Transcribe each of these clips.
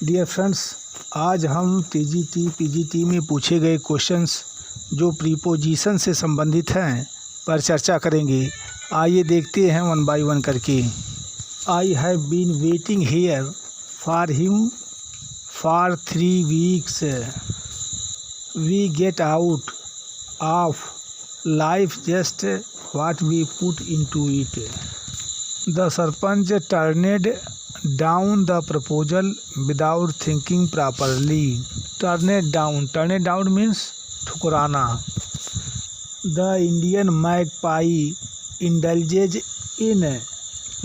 Dear friends, आज हम TGT PGT में पूछे गए क्वेश्चंस जो प्रीपोजिशन से संबंधित हैं पर चर्चा करेंगे। आइए देखते हैं वन बाय वन करके। I have been waiting here for him for 3 weeks। We get out of life just what we put into it. The sarpanch turned down the proposal without thinking properly। turn it down means ठुकराना। the Indian magpie indulges in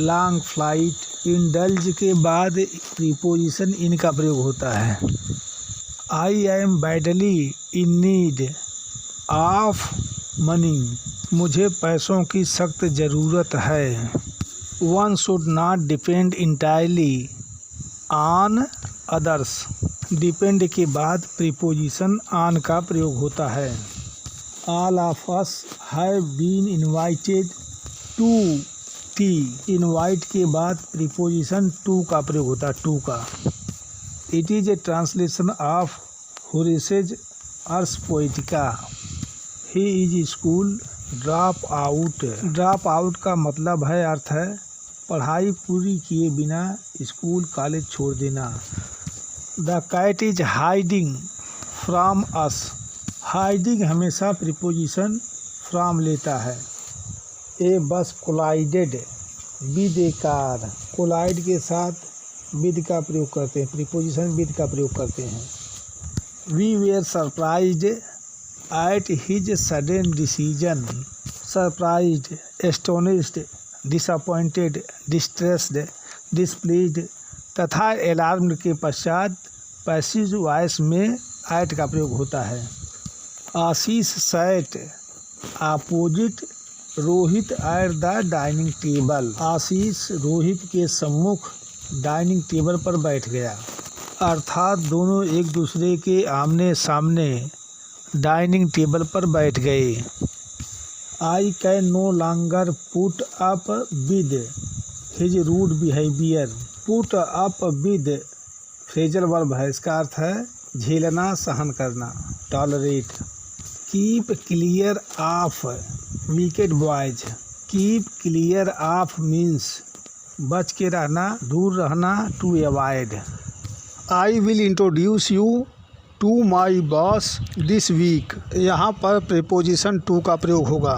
long flight। indulge के बाद preposition in का प्रयोग होता है। I am badly in need of money। मुझे पैसों की सख्त ज़रूरत है। One should not depend entirely on others। depend के बाद preposition on का प्रयोग होता है। All of us have been invited to tea। invite के बाद preposition to का प्रयोग होता है, to का। It is a translation of Horace's Ars Poetica। He is school drop out। drop out का मतलब है, अर्थ है पढ़ाई पूरी किए बिना स्कूल कॉलेज छोड़ देना। The cat is hiding from us. Hiding हमेशा प्रीपोजिशन फ्रॉम लेता है। A bus collided with a car. Collide के साथ विद का प्रयोग करते हैं, प्रीपोजिशन विद का प्रयोग करते हैं। We were surprised at his sudden decision. Surprised, astonished, disappointed, distressed, displeased तथा अलार्म्ड के पश्चात पैसिव वॉइस में एट का प्रयोग होता है। Ashish sat opposite Rohit at the dining table. Ashish Rohit के सम्मुख डाइनिंग टेबल पर बैठ गया, अर्थात दोनों एक दूसरे के आमने सामने डाइनिंग टेबल पर बैठ गए। I can no longer put up with his rude behavior। put up with phrasal verb है, इसका अर्थ है झेलना, सहन करना, tolerate. Keep clear of wicked boys. Keep clear of means बच के रहना, दूर रहना, to avoid. I will introduce you to my boss this week. यहाँ पर प्रीपोजिशन टू का प्रयोग होगा।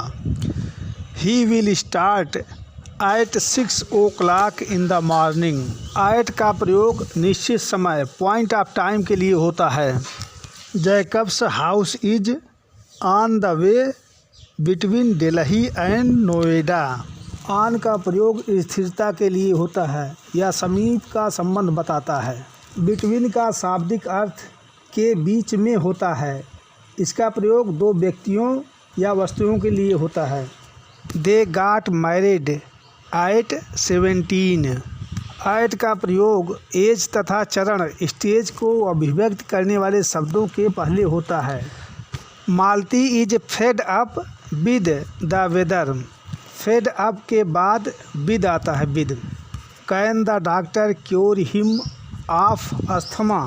He will start at 6 o'clock in the morning. At का प्रयोग निश्चित समय, पॉइंट ऑफ टाइम के लिए होता है। Jacobs house is on the way between Delhi and Noida. On का प्रयोग स्थिरता के लिए होता है या समीप का संबंध बताता है। बिटवीन का शाब्दिक अर्थ के बीच में होता है। इसका प्रयोग दो व्यक्तियों या वस्तुओं के लिए होता है। They got married at 17। At का प्रयोग एज तथा चरण, स्टेज को अभिव्यक्त करने वाले शब्दों के पहले होता है। Malti is fed up with the weather. Fed up के बाद विद आता है, with. Can the doctor cure him of asthma.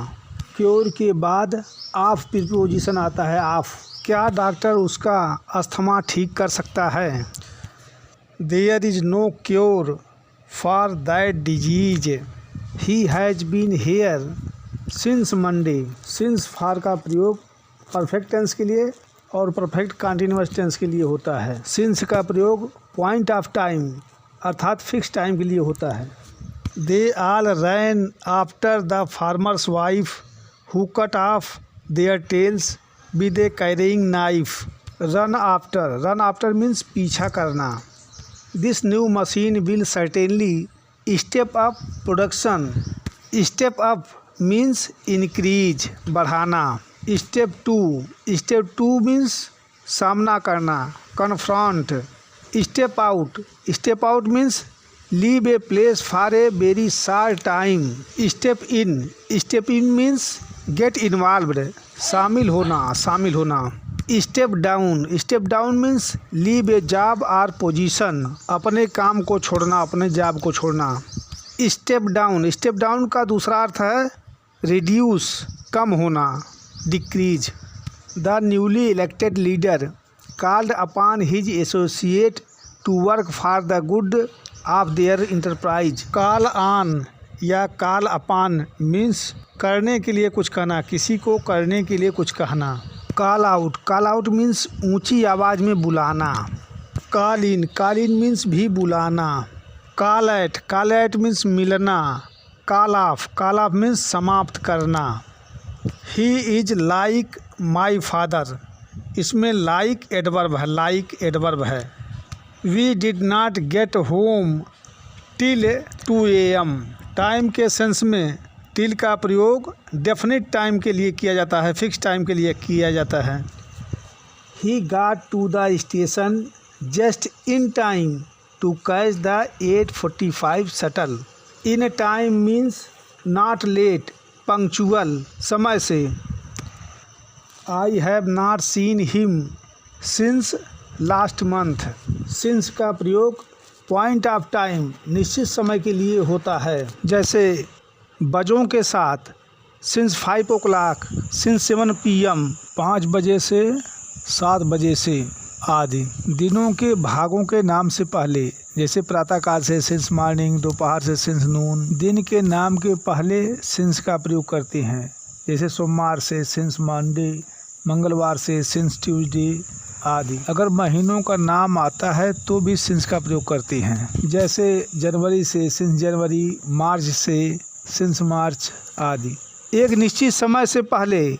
Cure के बाद ऑफ प्रीपोजिशन आता है, ऑफ। क्या डॉक्टर उसका अस्थमा ठीक कर सकता है। There is no cure for that disease. He has been here since Monday. Since for का प्रयोग परफेक्ट टेंस के लिए और परफेक्ट कंटिन्यूअस टेंस के लिए होता है। सिंस का प्रयोग पॉइंट ऑफ टाइम अर्थात फिक्स टाइम के लिए होता है। They all rain after the farmer's wife who cut off their tails with a carrying knife। run after means पीछा करना। this new machine will certainly step up production। step up means increase, बढ़ाना। step two means सामना करना, confront। step out means leave a place for a very short time। step in means get involved, शामिल होना। Step down means leave a job और position, अपने काम को छोड़ना, अपने जॉब को छोड़ना। स्टेप डाउन का दूसरा अर्थ है रिड्यूस कम होना, decrease. The newly elected leader called upon his associate to work for the good of their enterprise. Call on या कॉल अपॉन मीन्स करने के लिए कुछ कहना, किसी को करने के लिए कुछ कहना। कॉल आउट मीन्स ऊंची आवाज़ में बुलाना। कॉल इन मीन्स भी बुलाना। कॉल एट मीन्स मिलना। कॉल ऑफ मीन्स समाप्त करना। He is like my father, इसमें लाइक एडवर्ब है। We did not get home till 2 AM। Time के सेंस में टिल का प्रयोग डेफिनिट टाइम के लिए किया जाता है, फिक्स टाइम के लिए किया जाता है। He got to the station just in time to catch the 8:45 shuttle. In time means not late, punctual, समय से। I have not seen him since last month. Since का प्रयोग पॉइंट ऑफ टाइम, निश्चित समय के लिए होता है। जैसे बजों के साथ सिंस 5 o'clock, सिंस 7 PM, 5 बजे से 7 बजे से आदि। दिनों के भागों के नाम से पहले, जैसे प्रातःकाल से सिंस मॉर्निंग, दोपहर से सिंस नून। दिन के नाम के पहले सिंस का प्रयोग करते हैं, जैसे सोमवार से सिंस मंडे, मंगलवार से सिंस ट्यूसडे आदि। अगर महीनों का नाम आता है तो भी सिंस का प्रयोग करते हैं, जैसे जनवरी से सिंस जनवरी, मार्च से सिंस मार्च आदि। एक निश्चित समय से पहले,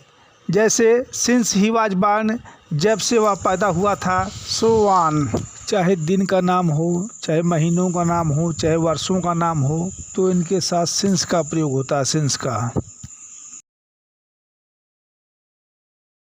जैसे सिंस ही वाज बॉर्न, जब से वह पैदा हुआ था, सो ऑन। चाहे दिन का नाम हो, चाहे महीनों का नाम हो, चाहे वर्षों का नाम हो, तो इनके साथ सिंस का प्रयोग होता है, सिंस का।